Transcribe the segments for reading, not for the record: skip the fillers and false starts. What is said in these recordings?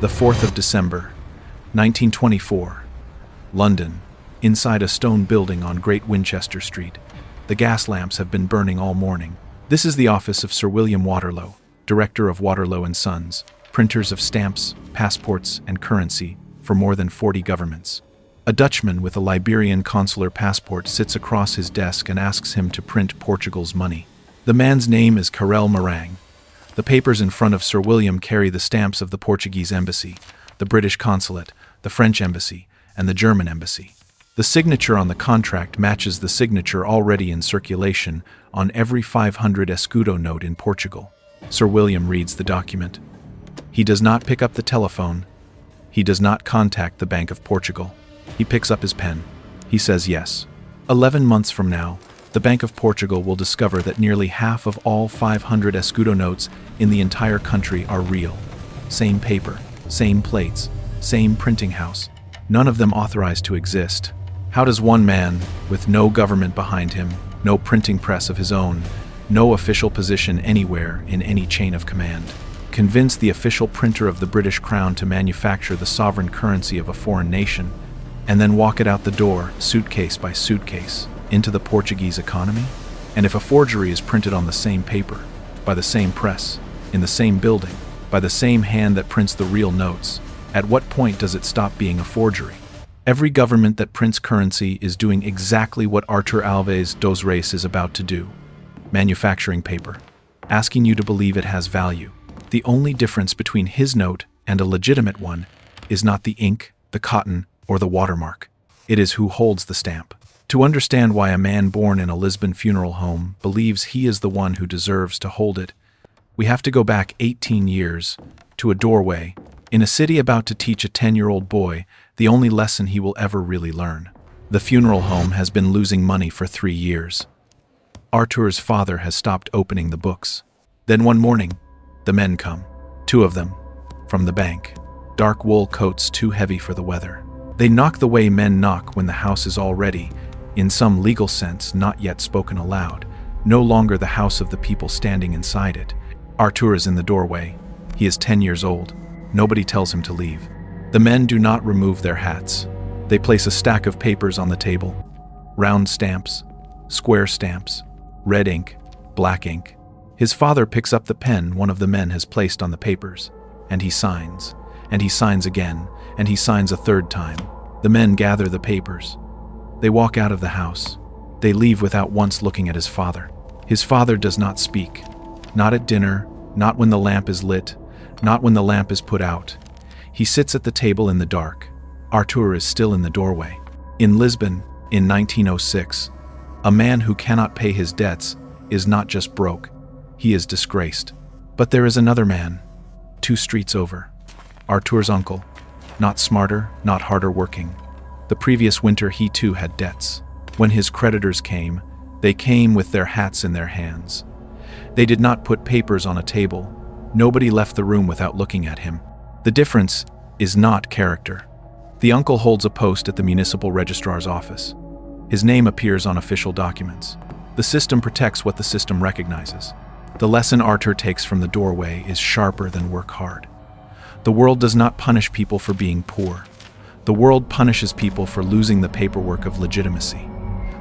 The 4th of December, 1924. London. Inside a stone building on Great Winchester Street. The gas lamps have been burning all morning. This is the office of Sir William Waterlow, director of Waterlow & Sons, printers of stamps, passports, and currency for more than 40 governments. A Dutchman with a Liberian consular passport sits across his desk and asks him to print Portugal's money. The man's name is Karel Marang. The papers in front of Sir William carry the stamps of the Portuguese embassy, the British consulate, the French embassy, and the German embassy. The signature on the contract matches the signature already in circulation on every 500 escudo note in Portugal. Sir William reads the document. He does not pick up the telephone. He does not contact the Bank of Portugal. He picks up his pen. He says yes. 11 months from now, the Bank of Portugal will discover that nearly half of all 500 escudo notes in the entire country are real. Same paper, same plates, same printing house. None of them authorized to exist. How does one man, with no government behind him, no printing press of his own, no official position anywhere in any chain of command, convince the official printer of the British Crown to manufacture the sovereign currency of a foreign nation, and then walk it out the door, suitcase by suitcase, into the Portuguese economy? And if a forgery is printed on the same paper, by the same press, in the same building, by the same hand that prints the real notes, at what point does it stop being a forgery? Every government that prints currency is doing exactly what Artur Alves dos Reis is about to do. Manufacturing paper, asking you to believe it has value. The only difference between his note and a legitimate one is not the ink, the cotton, or the watermark. It is who holds the stamp. To understand why a man born in a Lisbon funeral home believes he is the one who deserves to hold it, we have to go back 18 years, to a doorway, in a city about to teach a 10-year-old boy the only lesson he will ever really learn. The funeral home has been losing money for 3 years. Artur's father has stopped opening the books. Then one morning, the men come. 2 of them, from the bank. Dark wool coats too heavy for the weather. They knock the way men knock when the house is already, in some legal sense not yet spoken aloud, no longer the house of the people standing inside it. Artur is in the doorway. He is 10 years old. Nobody tells him to leave. The men do not remove their hats. They place a stack of papers on the table. Round stamps, square stamps, red ink, black ink. His father picks up the pen one of the men has placed on the papers, and he signs again, and he signs a 3rd time. The men gather the papers. They walk out of the house. They leave without once looking at his father. His father does not speak. Not at dinner, not when the lamp is lit, not when the lamp is put out. He sits at the table in the dark. Artur is still in the doorway. In Lisbon, in 1906, a man who cannot pay his debts is not just broke, he is disgraced. But there is another man, 2 streets over. Artur's uncle, not smarter, not harder working. The previous winter he too had debts. When his creditors came, they came with their hats in their hands. They did not put papers on a table. Nobody left the room without looking at him. The difference is not character. The uncle holds a post at the municipal registrar's office. His name appears on official documents. The system protects what the system recognizes. The lesson Artur takes from the doorway is sharper than work hard. The world does not punish people for being poor. The world punishes people for losing the paperwork of legitimacy.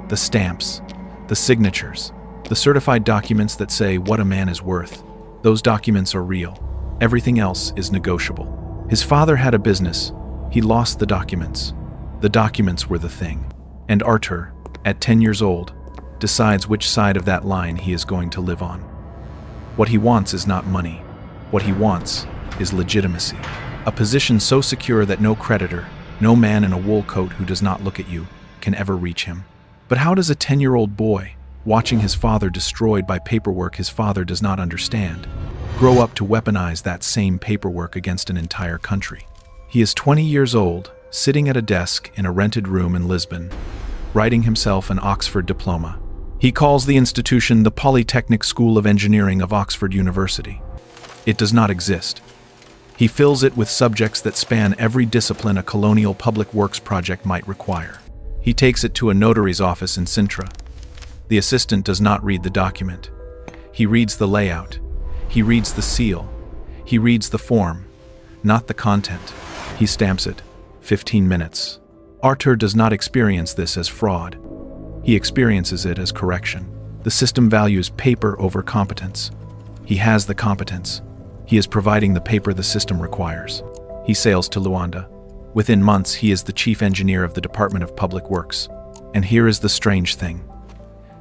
The stamps, the signatures, the certified documents that say what a man is worth. Those documents are real. Everything else is negotiable. His father had a business. He lost the documents. The documents were the thing. And Artur, at 10 years old, decides which side of that line he is going to live on. What he wants is not money. What he wants is legitimacy. A position so secure that no creditor, no man in a wool coat who does not look at you, can ever reach him. But how does a 10-year-old boy, watching his father destroyed by paperwork his father does not understand, grow up to weaponize that same paperwork against an entire country? He is 20 years old, sitting at a desk in a rented room in Lisbon, writing himself an Oxford diploma. He calls the institution the Polytechnic School of Engineering of Oxford University. It does not exist. He fills it with subjects that span every discipline a colonial public works project might require. He takes it to a notary's office in Sintra. The assistant does not read the document. He reads the layout. He reads the seal. He reads the form. not the content. He stamps it. 15 minutes. Artur does not experience this as fraud. He experiences it as correction. The system values paper over competence. He has the competence. He is providing the paper the system requires. He sails to Luanda. Within months, he is the chief engineer of the Department of Public Works. And here is the strange thing.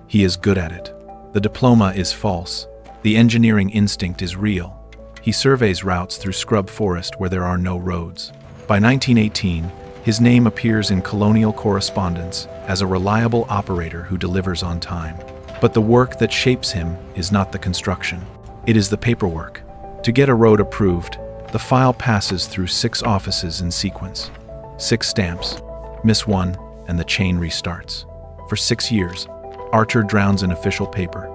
He is good at it. The diploma is false. The engineering instinct is real. He surveys routes through scrub forest where there are no roads. By 1918, his name appears in colonial correspondence as a reliable operator who delivers on time. But the work that shapes him is not the construction. It is the paperwork. To get a road approved, the file passes through 6 offices in sequence. 6 stamps. Miss one, and the chain restarts. For 6 years, Artur drowns in official paper.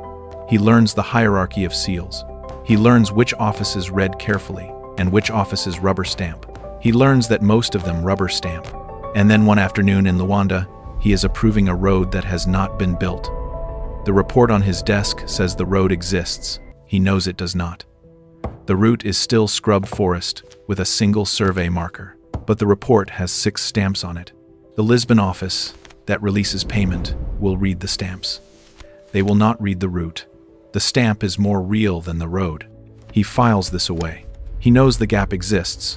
He learns the hierarchy of seals. He learns which offices read carefully and which offices rubber stamp. He learns that most of them rubber stamp. And then one afternoon in Luanda, he is approving a road that has not been built. The report on his desk says the road exists. He knows it does not. The route is still scrub forest with a single survey marker, but the report has 6 stamps on it. The Lisbon office that releases payment will read the stamps. They will not read the route. The stamp is more real than the road. He files this away. He knows the gap exists.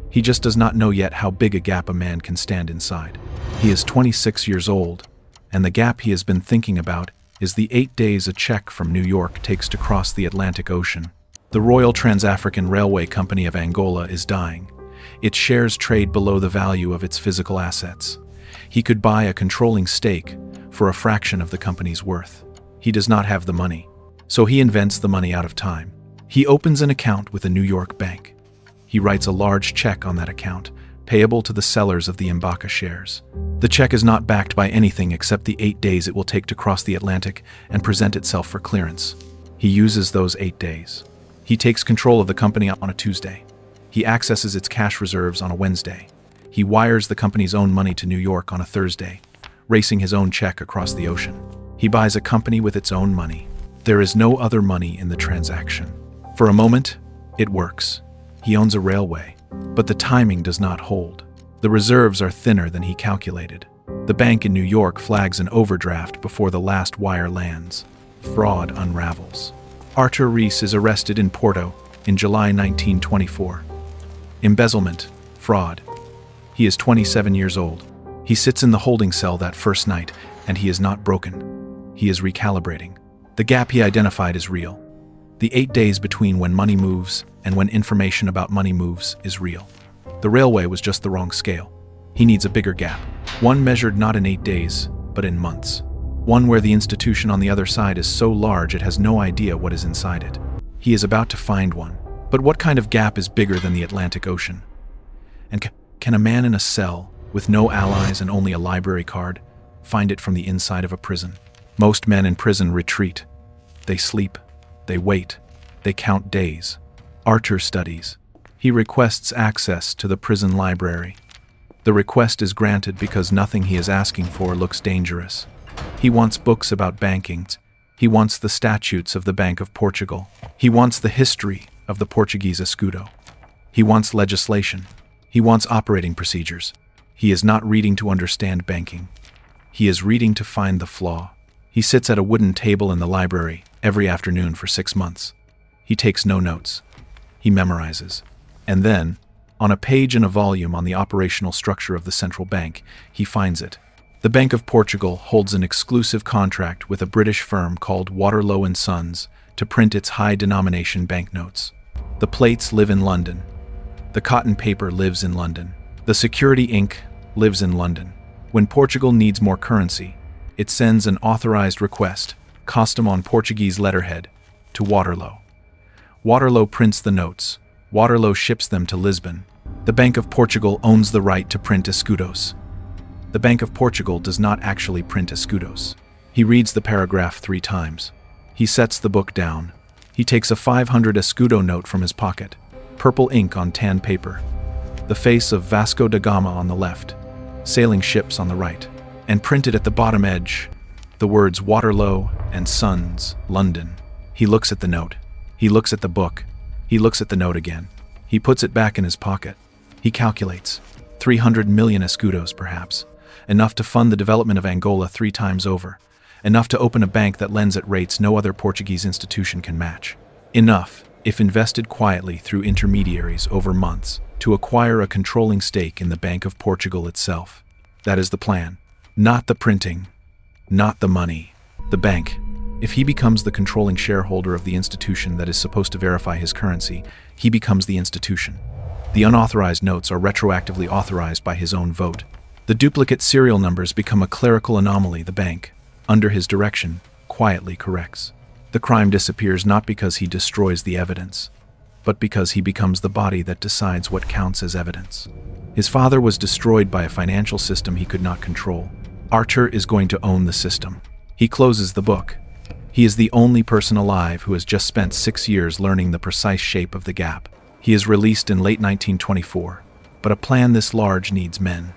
He just does not know yet how big a gap a man can stand inside. He is 26 years old, and the gap he has been thinking about is the 8 days a check from New York takes to cross the Atlantic Ocean. The Royal Trans-African Railway Company of Angola is dying. Its shares trade below the value of its physical assets. He could buy a controlling stake for a fraction of the company's worth. He does not have the money, so he invents the money out of time. He opens an account with a New York bank. He writes a large check on that account, payable to the sellers of the Mbaka shares. The check is not backed by anything except the 8 days it will take to cross the Atlantic and present itself for clearance. He uses those 8 days. He takes control of the company on a Tuesday. He accesses its cash reserves on a Wednesday. He wires the company's own money to New York on a Thursday, racing his own check across the ocean. He buys a company with its own money. There is no other money in the transaction. For a moment, it works. He owns a railway, but the timing does not hold. The reserves are thinner than he calculated. The bank in New York flags an overdraft before the last wire lands. Fraud unravels. Artur Reis is arrested in Porto in July 1924. Embezzlement, fraud. He is 27 years old. He sits in the holding cell that first night, and he is not broken. He is recalibrating. The gap he identified is real. The 8 days between when money moves and when information about money moves is real. The railway was just the wrong scale. He needs a bigger gap. One measured not in 8 days, but in months. One where the institution on the other side is so large it has no idea what is inside it. He is about to find one. But what kind of gap is bigger than the Atlantic Ocean? And can a man in a cell, with no allies and only a library card, find it from the inside of a prison? Most men in prison retreat. They sleep. They wait. They count days. Artur studies. He requests access to the prison library. The request is granted because nothing he is asking for looks dangerous. He wants books about banking. He wants the statutes of the Bank of Portugal. He wants the history of the Portuguese escudo. He wants legislation. He wants operating procedures. He is not reading to understand banking. He is reading to find the flaw. He sits at a wooden table in the library every afternoon for 6 months. He takes no notes. He memorizes. And then, on a page in a volume on the operational structure of the central bank, he finds it. The Bank of Portugal holds an exclusive contract with a British firm called Waterlow and Sons to print its high-denomination banknotes. The plates live in London. The cotton paper lives in London. The security ink lives in London. When Portugal needs more currency, it sends an authorized request, custom on Portuguese letterhead, to Waterlow. Waterlow prints the notes. Waterlow ships them to Lisbon. The Bank of Portugal owns the right to print escudos. The Bank of Portugal does not actually print escudos. He reads the paragraph 3 times. He sets the book down. He takes a 500 escudo note from his pocket, purple ink on tan paper, the face of Vasco da Gama on the left, sailing ships on the right, and printed at the bottom edge, the words Waterlow and Sons, London. He looks at the note. He looks at the book. He looks at the note again. He puts it back in his pocket. He calculates. 300 million escudos, perhaps. Enough to fund the development of Angola 3 times over. Enough to open a bank that lends at rates no other Portuguese institution can match. Enough, if invested quietly through intermediaries over months, to acquire a controlling stake in the Bank of Portugal itself. That is the plan. Not the printing. Not the money. The bank. If he becomes the controlling shareholder of the institution that is supposed to verify his currency, he becomes the institution. The unauthorized notes are retroactively authorized by his own vote. The duplicate serial numbers become a clerical anomaly the bank, under his direction, quietly corrects. The crime disappears not because he destroys the evidence, but because he becomes the body that decides what counts as evidence. His father was destroyed by a financial system he could not control. Artur is going to own the system. He closes the book. He is the only person alive who has just spent 6 years learning the precise shape of the gap. He is released in late 1924, but a plan this large needs men.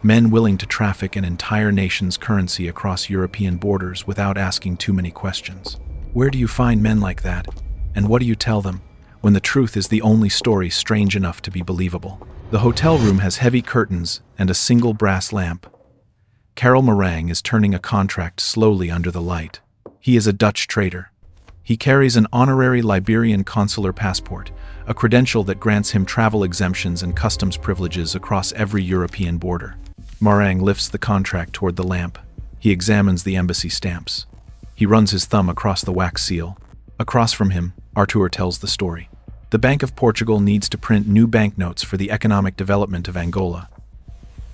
Men willing to traffic an entire nation's currency across European borders without asking too many questions. Where do you find men like that? And what do you tell them, when the truth is the only story strange enough to be believable? The hotel room has heavy curtains and a single brass lamp. Karel Marang is turning a contract slowly under the light. He is a Dutch trader. He carries an honorary Liberian consular passport, a credential that grants him travel exemptions and customs privileges across every European border. Marang lifts the contract toward the lamp. He examines the embassy stamps. He runs his thumb across the wax seal. Across from him, Artur tells the story. The Bank of Portugal needs to print new banknotes for the economic development of Angola.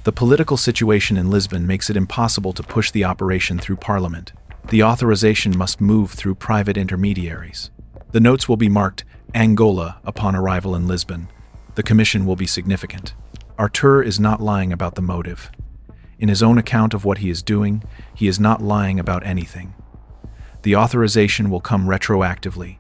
The political situation in Lisbon makes it impossible to push the operation through Parliament. The authorization must move through private intermediaries. The notes will be marked Angola upon arrival in Lisbon. The commission will be significant. Artur is not lying about the motive. In his own account of what he is doing, he is not lying about anything. The authorization will come retroactively.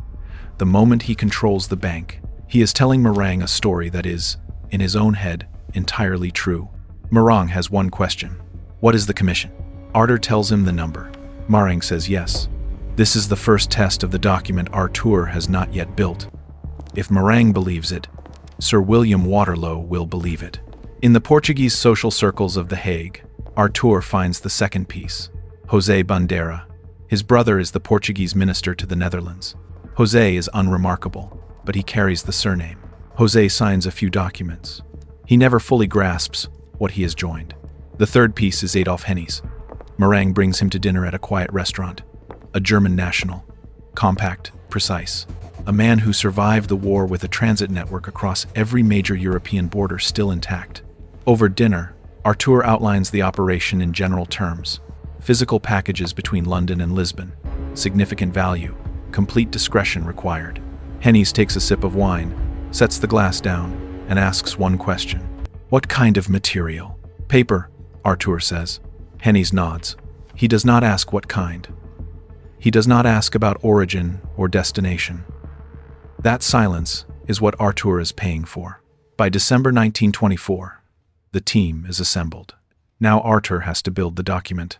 The moment he controls the bank, he is telling Marang a story that is, in his own head, entirely true. Marang has one question. What is the commission? Artur tells him the number. Marang says yes. This is the first test of the document Artur has not yet built. If Marang believes it, Sir William Waterlow will believe it. In the Portuguese social circles of The Hague, Artur finds the second piece, José Bandeira. His brother is the Portuguese minister to the Netherlands. José is unremarkable, but he carries the surname. José signs a few documents. He never fully grasps what he has joined. The third piece is Adolf Hennies. Marang brings him to dinner at a quiet restaurant. A German national. Compact, precise. A man who survived the war with a transit network across every major European border still intact. Over dinner, Artur outlines the operation in general terms. Physical packages between London and Lisbon. Significant value. Complete discretion required. Hennies takes a sip of wine, sets the glass down, and asks one question. What kind of material? Paper, Artur says. Hennies nods. He does not ask what kind. He does not ask about origin or destination. That silence is what Artur is paying for. By December 1924, the team is assembled. Now Artur has to build the document.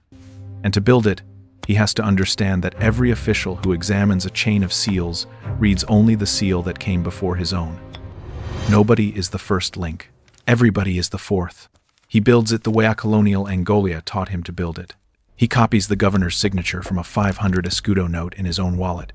And to build it, he has to understand that every official who examines a chain of seals reads only the seal that came before his own. Nobody is the first link. Everybody is the fourth. He builds it the way a colonial Angola taught him to build it. He copies the governor's signature from a 500 escudo note in his own wallet.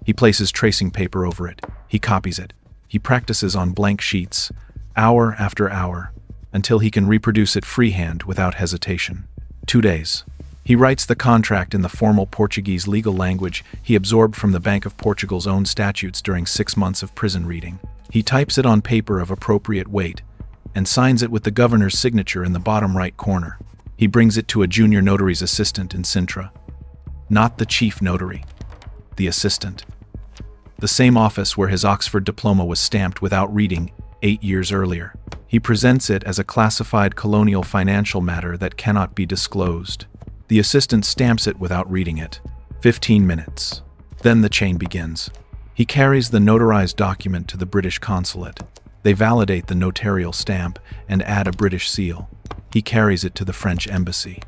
He places tracing paper over it. He copies it. He practices on blank sheets, hour after hour, until he can reproduce it freehand without hesitation. 2 days. He writes the contract in the formal Portuguese legal language he absorbed from the Bank of Portugal's own statutes during 6 months of prison reading. He types it on paper of appropriate weight and signs it with the governor's signature in the bottom right corner. He brings it to a junior notary's assistant in Sintra. Not the chief notary, the assistant. The same office where his Oxford diploma was stamped without reading 8 years earlier. He presents it as a classified colonial financial matter that cannot be disclosed. The assistant stamps it without reading it. 15 minutes. Then the chain begins. He carries the notarized document to the British consulate. They validate the notarial stamp and add a British seal. He carries it to the French embassy.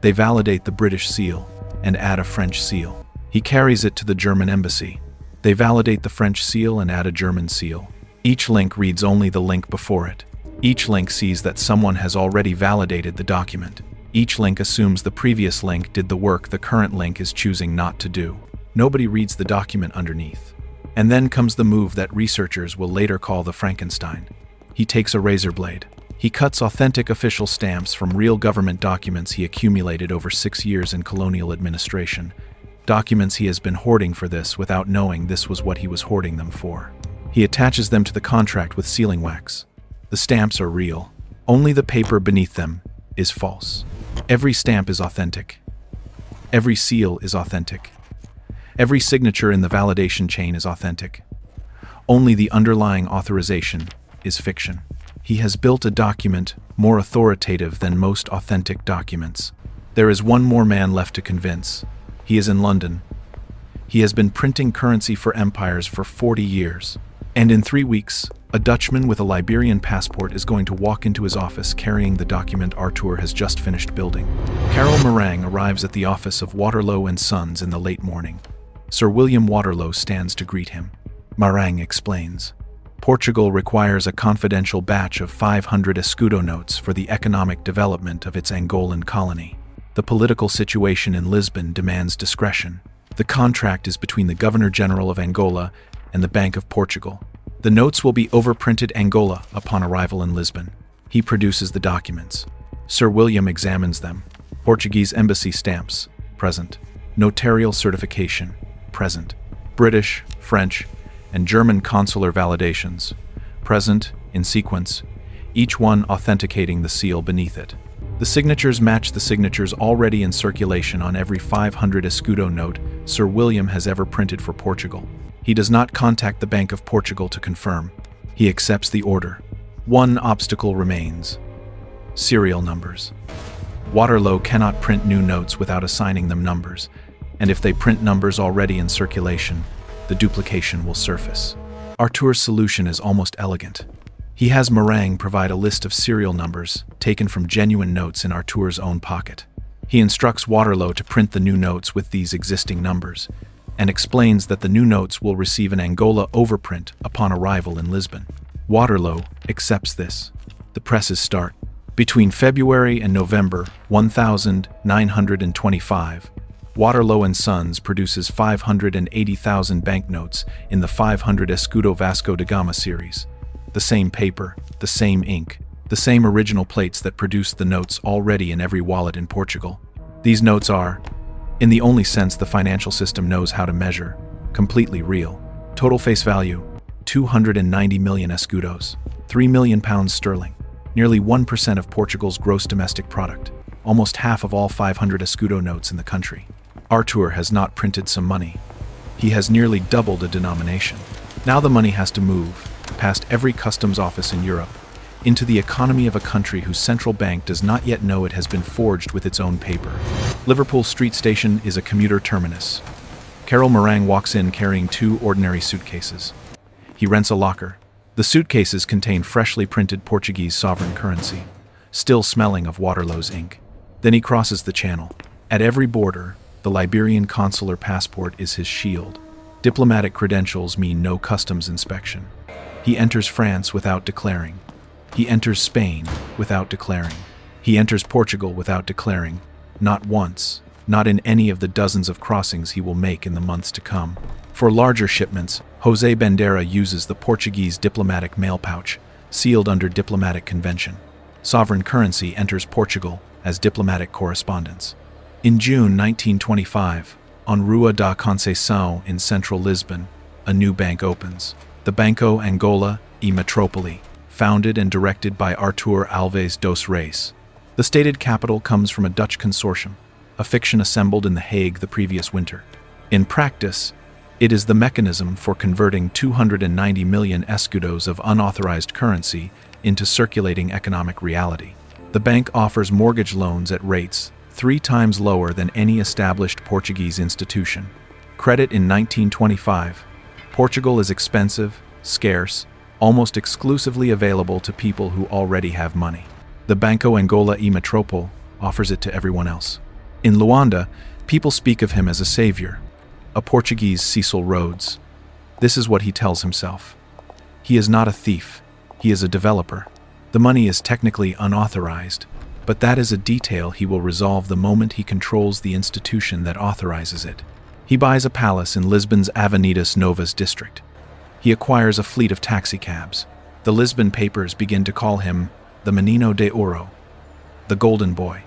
They validate the British seal and add a French seal. He carries it to the German embassy. They validate the French seal and add a German seal. Each link reads only the link before it. Each link sees that someone has already validated the document. Each link assumes the previous link did the work the current link is choosing not to do. Nobody reads the document underneath. And then comes the move that researchers will later call the Frankenstein. He takes a razor blade. He cuts authentic official stamps from real government documents he accumulated over 6 years in colonial administration. Documents he has been hoarding for this without knowing this was what he was hoarding them for. He attaches them to the contract with sealing wax. The stamps are real. Only the paper beneath them is false. Every stamp is authentic. Every seal is authentic. Every signature in the validation chain is authentic. Only the underlying authorization is fiction. He has built a document more authoritative than most authentic documents. There is one more man left to convince. He is in London. He has been printing currency for empires for 40 years. And in 3 weeks, a Dutchman with a Liberian passport is going to walk into his office carrying the document Artur has just finished building. Carol Meringue arrives at the office of Waterlow and Sons in the late morning. Sir William Waterlow stands to greet him. Meringue explains. Portugal requires a confidential batch of 500 escudo notes for the economic development of its Angolan colony. The political situation in Lisbon demands discretion. The contract is between the Governor-General of Angola and the Bank of Portugal. The notes will be overprinted Angola upon arrival in Lisbon. He produces the documents. Sir William examines them. Portuguese embassy stamps, present. Notarial certification, present. British, French, and German consular validations, present in sequence, each one authenticating the seal beneath it. The signatures match the signatures already in circulation on every 500 escudo note Sir William has ever printed for Portugal. He does not contact the Bank of Portugal to confirm. He accepts the order. One obstacle remains: serial numbers. Waterlow cannot print new notes without assigning them numbers, and if they print numbers already in circulation, the duplication will surface. Artur's solution is almost elegant. He has Meringue provide a list of serial numbers taken from genuine notes in Artur's own pocket. He instructs Waterlow to print the new notes with these existing numbers, and explains that the new notes will receive an Angola overprint upon arrival in Lisbon. Waterlow accepts this. The presses start. Between February and November 1925, Waterlow and Sons produces 580,000 banknotes in the 500 Escudo Vasco da Gama series. The same paper, the same ink, the same original plates that produced the notes already in every wallet in Portugal. These notes are, in the only sense the financial system knows how to measure, completely real. Total face value, 290 million escudos, 3 million pounds sterling, nearly 1% of Portugal's gross domestic product, almost half of all 500 escudo notes in the country. Artur has not printed some money. He has nearly doubled the denomination. Now the money has to move, past every customs office in Europe, into the economy of a country whose central bank does not yet know it has been forged with its own paper. Liverpool Street Station is a commuter terminus. Carol Meringue walks in carrying 2 ordinary suitcases. He rents a locker. The suitcases contain freshly printed Portuguese sovereign currency, still smelling of Waterlow's ink. Then he crosses the channel. At every border, the Liberian consular passport is his shield. Diplomatic credentials mean no customs inspection. He enters France without declaring. He enters Spain without declaring. He enters Portugal without declaring, not once, not in any of the dozens of crossings he will make in the months to come. For larger shipments, José Bandeira uses the Portuguese diplomatic mail pouch, sealed under diplomatic convention. Sovereign currency enters Portugal as diplomatic correspondence. In June 1925, on Rua da Conceição in central Lisbon, a new bank opens, the Banco Angola e Metrópole, founded and directed by Artur Alves dos Reis. The stated capital comes from a Dutch consortium, a fiction assembled in The Hague the previous winter. In practice, it is the mechanism for converting 290 million escudos of unauthorized currency into circulating economic reality. The bank offers mortgage loans at rates 3 times lower than any established Portuguese institution. Credit in 1925. Portugal is expensive, scarce, almost exclusively available to people who already have money. The Banco Angola e Metrópole offers it to everyone else. In Luanda, people speak of him as a savior, a Portuguese Cecil Rhodes. This is what he tells himself. He is not a thief. He is a developer. The money is technically unauthorized, but that is a detail he will resolve the moment he controls the institution that authorizes it. He buys a palace in Lisbon's Avenidas Novas district. He acquires a fleet of taxicabs. The Lisbon papers begin to call him the Menino de Ouro, the Golden Boy.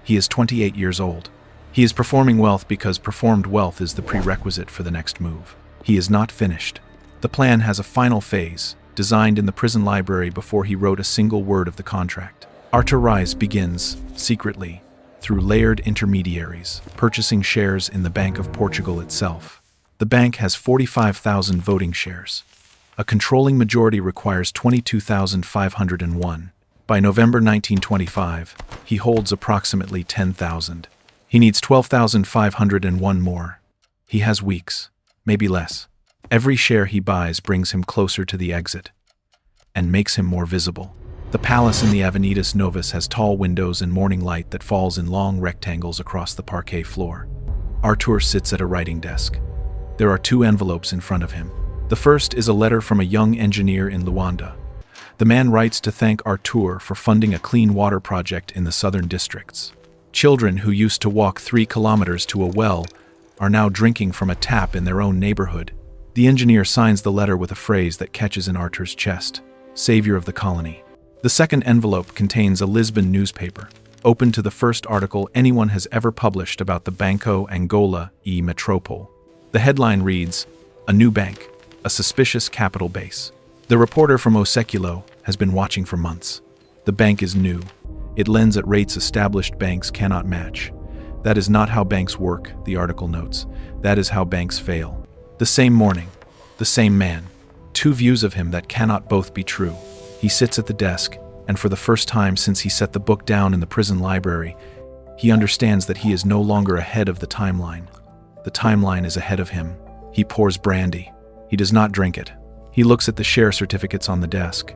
He is 28 years old. He is performing wealth because performed wealth is the prerequisite for the next move. He is not finished. The plan has a final phase, designed in the prison library before he wrote a single word of the contract. Artur Alves begins, secretly, through layered intermediaries, purchasing shares in the Bank of Portugal itself. The bank has 45,000 voting shares. A controlling majority requires 22,501. By November 1925, he holds approximately 10,000. He needs 12,501 more. He has weeks, maybe less. Every share he buys brings him closer to the exit and makes him more visible. The palace in the Avenidas Novas has tall windows and morning light that falls in long rectangles across the parquet floor. Artur sits at a writing desk. There are 2 envelopes in front of him. The first is a letter from a young engineer in Luanda. The man writes to thank Artur for funding a clean water project in the southern districts. Children who used to walk 3 kilometers to a well are now drinking from a tap in their own neighborhood. The engineer signs the letter with a phrase that catches in Artur's chest: Savior of the colony. The second envelope contains a Lisbon newspaper, open to the first article anyone has ever published about the Banco Angola e Metropole. The headline reads, "A new bank, a suspicious capital base." The reporter from Waterlow has been watching for months. The bank is new. It lends at rates established banks cannot match. That is not how banks work, the article notes. That is how banks fail. The same morning, the same man. 2 views of him that cannot both be true. He sits at the desk, and for the first time since he set the book down in the prison library, he understands that he is no longer ahead of the timeline. The timeline is ahead of him. He pours brandy. He does not drink it. He looks at the share certificates on the desk.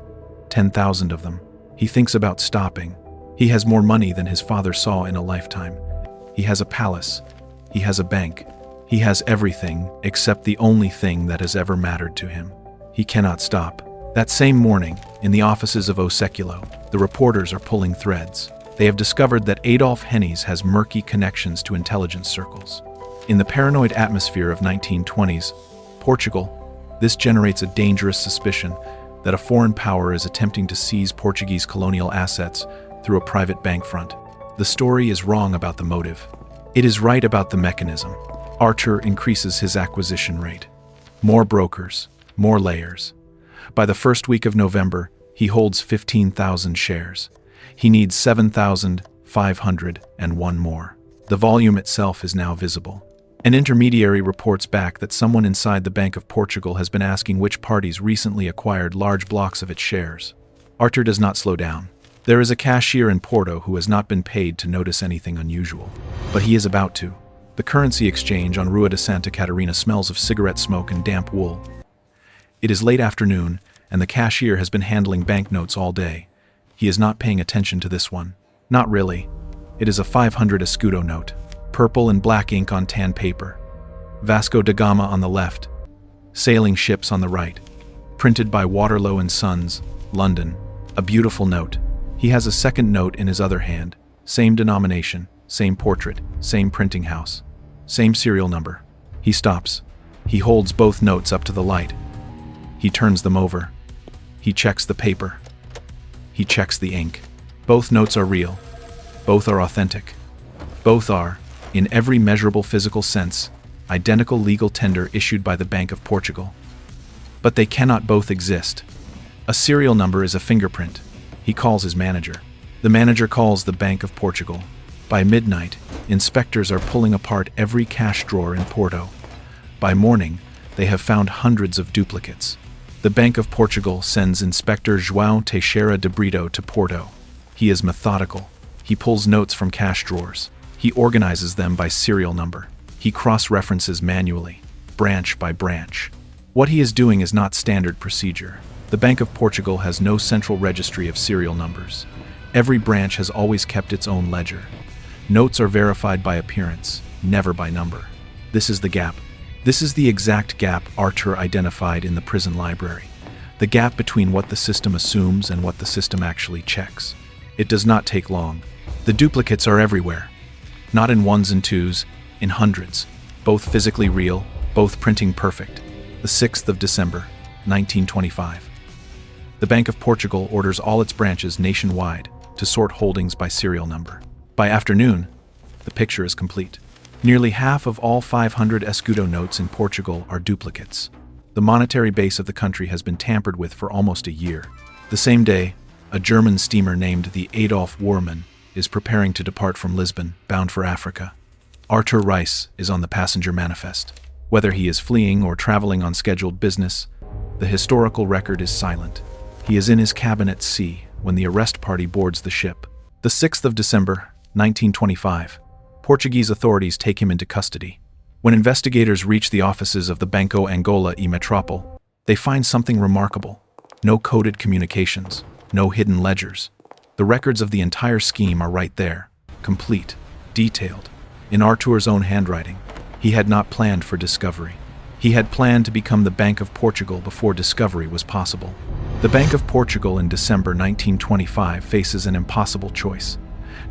10,000 of them. He thinks about stopping. He has more money than his father saw in a lifetime. He has a palace. He has a bank. He has everything except the only thing that has ever mattered to him. He cannot stop. That same morning, in the offices of Waterlow, the reporters are pulling threads. They have discovered that Adolf Hennies has murky connections to intelligence circles. In the paranoid atmosphere of 1920s, Portugal, this generates a dangerous suspicion that a foreign power is attempting to seize Portuguese colonial assets through a private bank front. The story is wrong about the motive. It is right about the mechanism. Artur increases his acquisition rate. More brokers, more layers. By the first week of November, he holds 15,000 shares. He needs 7,501 more. The volume itself is now visible. An intermediary reports back that someone inside the Bank of Portugal has been asking which parties recently acquired large blocks of its shares. Artur does not slow down. There is a cashier in Porto who has not been paid to notice anything unusual. But he is about to. The currency exchange on Rua de Santa Catarina smells of cigarette smoke and damp wool. It is late afternoon, and the cashier has been handling banknotes all day. He is not paying attention to this one. Not really. It is a 500 escudo note. Purple and black ink on tan paper. Vasco da Gama on the left. Sailing ships on the right. Printed by Waterlow and Sons, London. A beautiful note. He has a second note in his other hand. Same denomination, same portrait, same printing house. Same serial number. He stops. He holds both notes up to the light. He turns them over. He checks the paper. He checks the ink. Both notes are real. Both are authentic. Both are, in every measurable physical sense, identical legal tender issued by the Bank of Portugal. But they cannot both exist. A serial number is a fingerprint. He calls his manager. The manager calls the Bank of Portugal. By midnight, inspectors are pulling apart every cash drawer in Porto. By morning, they have found hundreds of duplicates. The Bank of Portugal sends Inspector João Teixeira de Brito to Porto. He is methodical. He pulls notes from cash drawers. He organizes them by serial number. He cross-references manually, branch by branch. What he is doing is not standard procedure. The Bank of Portugal has no central registry of serial numbers. Every branch has always kept its own ledger. Notes are verified by appearance, never by number. This is the gap. This is the exact gap Artur identified in the prison library. The gap between what the system assumes and what the system actually checks. It does not take long. The duplicates are everywhere. Not in ones and twos, in hundreds. Both physically real, both printing perfect. The 6th of December, 1925. The Bank of Portugal orders all its branches nationwide to sort holdings by serial number. By afternoon, the picture is complete. Nearly half of all 500 escudo notes in Portugal are duplicates. The monetary base of the country has been tampered with for almost a year. The same day, a German steamer named the Adolf Warman is preparing to depart from Lisbon, bound for Africa. Artur Reis is on the passenger manifest. Whether he is fleeing or traveling on scheduled business, the historical record is silent. He is in his cabin at sea when the arrest party boards the ship. The 6th of December, 1925. Portuguese authorities take him into custody. When investigators reach the offices of the Banco Angola e Metrópole, they find something remarkable. No coded communications, no hidden ledgers. The records of the entire scheme are right there, complete, detailed, in Artur's own handwriting. He had not planned for discovery. He had planned to become the Bank of Portugal before discovery was possible. The Bank of Portugal in December 1925 faces an impossible choice.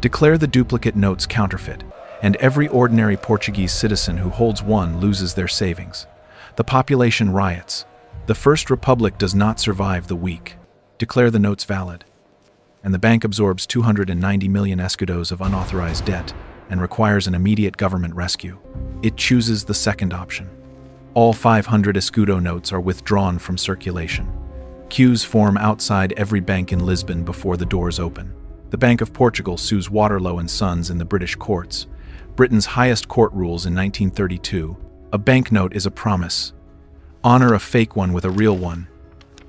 Declare the duplicate notes counterfeit, and every ordinary Portuguese citizen who holds one loses their savings. The population riots. The First Republic does not survive the week. Declare the notes valid. And the bank absorbs 290 million escudos of unauthorized debt and requires an immediate government rescue. It chooses the second option. All 500 escudo notes are withdrawn from circulation. Queues form outside every bank in Lisbon before the doors open. The Bank of Portugal sues Waterlow and Sons in the British courts. Britain's highest court rules in 1932, a banknote is a promise. Honor a fake one with a real one,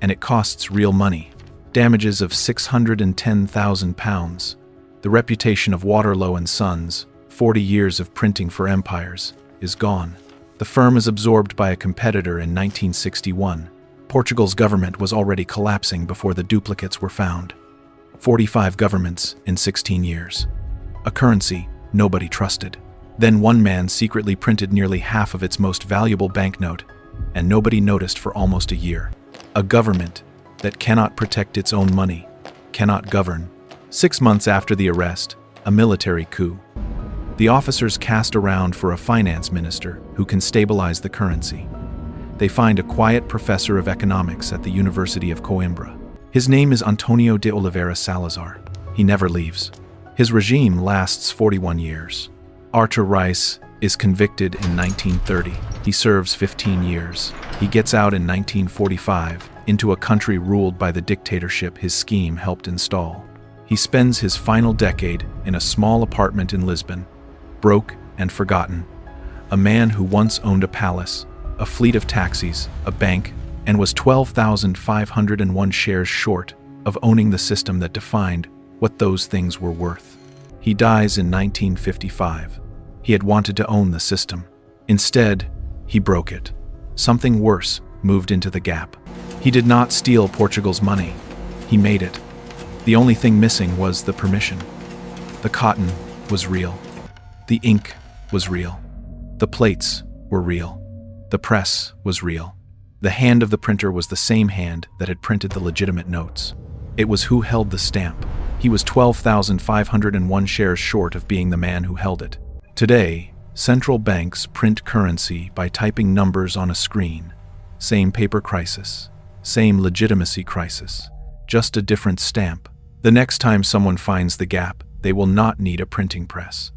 and it costs real money. Damages of £610,000. The reputation of Waterlow and Sons, 40 years of printing for empires, is gone. The firm is absorbed by a competitor in 1961. Portugal's government was already collapsing before the duplicates were found. 45 governments in 16 years. A currency nobody trusted. Then one man secretly printed nearly half of its most valuable banknote, and nobody noticed for almost a year. A government that cannot protect its own money, cannot govern. 6 months after the arrest, a military coup. The officers cast around for a finance minister who can stabilize the currency. They find a quiet professor of economics at the University of Coimbra. His name is Antonio de Oliveira Salazar. He never leaves. His regime lasts 41 years. Artur Reis is convicted in 1930. He serves 15 years. He gets out in 1945 into a country ruled by the dictatorship his scheme helped install. He spends his final decade in a small apartment in Lisbon, broke and forgotten. A man who once owned a palace, a fleet of taxis, a bank, and was 12,501 shares short of owning the system that defined what those things were worth. He dies in 1955. He had wanted to own the system. Instead, he broke it. Something worse moved into the gap. He did not steal Portugal's money. He made it. The only thing missing was the permission. The cotton was real. The ink was real. The plates were real. The press was real. The hand of the printer was the same hand that had printed the legitimate notes. It was who held the stamp. He was 12,501 shares short of being the man who held it. Today, central banks print currency by typing numbers on a screen. Same paper crisis. Same legitimacy crisis. Just a different stamp. The next time someone finds the gap, they will not need a printing press.